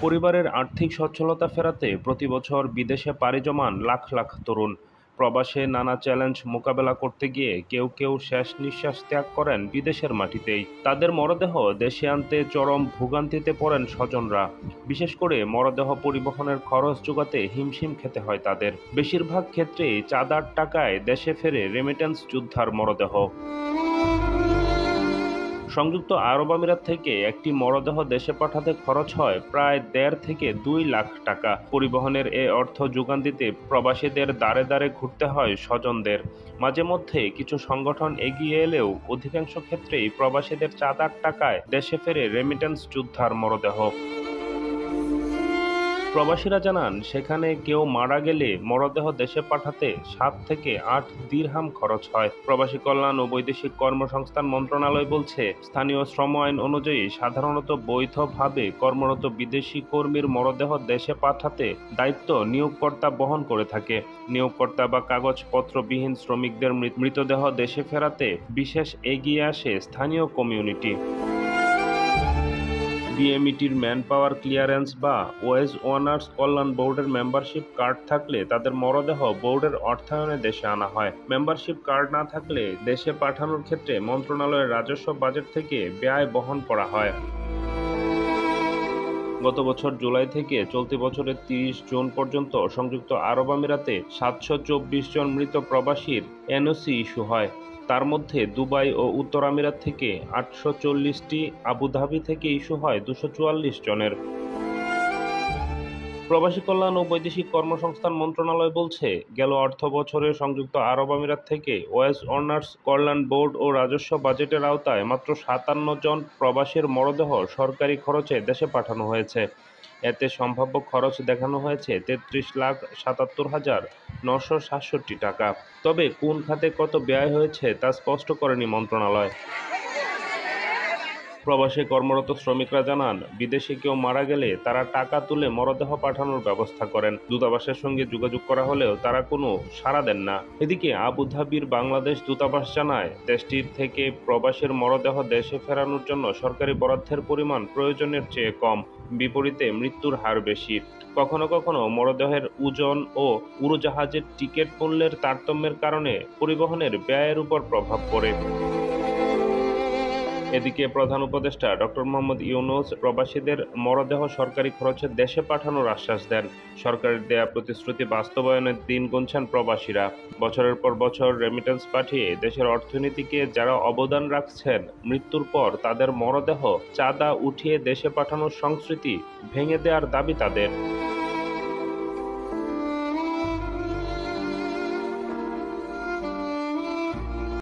পরিবারের আর্থিক সচ্ছলতা ফেরাতে প্রতিবছর বিদেশে পাড়ি জমান লাখ লাখ তরুণ। প্রবাসে নানা চ্যালেঞ্জ মোকাবেলা করতে গিয়ে কেউ কেউ শেষ নিঃশ্বাস ত্যাগ করেন বিদেশের মাটিতেই। তাদের মরদেহ দেশে আনতে চরম ভোগান্তিতে পড়েন স্বজনরা। বিশেষ করে মরদেহ পরিবহনের খরচ জোগাতে হিমশিম খেতে হয় তাদের। বেশিরভাগ ক্ষেত্রেই চাঁদার টাকায় দেশে ফেরে রেমিটেন্স যোদ্ধার মরদেহ। সংযুক্ত আরব আমিরাত থেকে একটি মরদেহ দেশে পাঠাতে খরচ হয় প্রায় ১.৫ থেকে ২ লাখ টাকা। পরিবহনের এ অর্থ যোগান দিতে প্রবাসীদের দ্বারে দ্বারে ঘুরতে হয় স্বজনদের। মাঝে মধ্যে কিছু সংগঠন এগিয়ে এলেও অধিকাংশ ক্ষেত্রেই প্রবাসীদের চাঁদার টাকায় দেশে ফেরে রেমিটেন্স যোদ্ধার মরদেহ। প্রবাসীরা জানান, সেখানে কেউ মারা গেলে মরদেহ দেশে পাঠাতে ৭ থেকে ৮ দিরহাম খরচ হয়। প্রবাসী কল্যাণ ও বৈদেশিক কর্মসংস্থান মন্ত্রণালয় বলছে, স্থানীয় শ্রম আইন অনুযায়ী সাধারণত বৈধভাবে কর্মরত বিদেশি কর্মীর মরদেহ দেশে পাঠাতে দায়িত্ব নিয়োগকর্তা বহন করে থাকে। নিয়োগকর্তা বা কাগজপত্রবিহীন শ্রমিকদের মৃতদেহ দেশে ফেরাতে বিশেষ এগিয়ে আসে স্থানীয় কমিউনিটি। বিএমইটির ম্যান পাওয়ার ক্লিয়ারেন্স বা ওয়েজ ওয়ার্নার্স কল্যাণ বোর্ডের মেম্বারশিপ কার্ড থাকলে তাদের মরদেহ বোর্ডের অর্থায়নে দেশে আনা হয়। মেম্বারশিপ কার্ড না থাকলে দেশে পাঠানোর ক্ষেত্রে মন্ত্রণালয়ের রাজস্ব বাজেট থেকে ব্যয় বহন করা হয়। গত বছর জুলাই থেকে চলতি বছরের ৩০ জুন পর্যন্ত সংযুক্ত আরব আমিরাতে ৭২৪ জন মৃত প্রবাসীর এনওসি ইস্যু হয়। তার মধ্যে দুবাই ও উত্তর আমিরাত থেকে ৮৪০টি, আবুধাবি থেকে ইস্যু হয় ২৪৪ জনের। প্রবাসী কল্যাণ ও বৈদেশিক কর্মসংস্থান মন্ত্রণালয় বলছে, গেল অর্থবছরে সংযুক্ত আরব আমিরাত থেকে ওয়েজ অনার্স কল্যাণ বোর্ড ও রাজস্ব বাজেটের আওতায় মাত্র ৫৭ জন প্রবাসীর মরদেহ সরকারি খরচে দেশে পাঠানো হয়েছে। এতে সম্ভাব্য খরচ দেখানো হয়েছে ৩৩,৭৭,৯৬৭ টাকা। তবে কোন খাতে কত ব্যয় হয়েছে তা স্পষ্ট করেনি মন্ত্রণালয়। প্রবাসে কর্মরত শ্রমিকরা জানান, বিদেশে কেউ মারা গেলে তারা টাকা তুলে মরদেহ পাঠানোর ব্যবস্থা করেন। দূতাবাসের সঙ্গে যোগাযোগ করা হলেও তারা কোনো সাড়া দেন না। এদিকে আবুধাবির বাংলাদেশ দূতাবাস জানায়, দেশটির থেকে প্রবাসীর মরদেহ দেশে ফেরানোর জন্য সরকারি বরাদ্দের পরিমাণ প্রয়োজনের চেয়ে কম। বিপরীতে মৃত্যুর হার বেশি। কখনো কখনো মরদেহের ওজন ও উড়োজাহাজের টিকিট মূল্যের তারতম্যের কারণে পরিবহনের ব্যয়ের উপর প্রভাব পড়ে। এদিকে প্রধান উপদেষ্টা ডক্টর মোহাম্মদ ইউনূস প্রবাসীদের মরদেহ সরকারি খরচে দেশে পাঠানোর আশ্বাস দেন। সরকারের দেয়া প্রতিশ্রুতি বাস্তবায়নের দিন গুনছেন প্রবাসীরা। বছরের পর বছর রেমিটেন্স পাঠিয়ে দেশের অর্থনীতিকে যারা অবদান রাখছেন, মৃত্যুর পর তাদের মরদেহ চাঁদা উঠিয়ে দেশে পাঠানোর সংস্কৃতি ভেঙে দেওয়ার দাবি তাদের।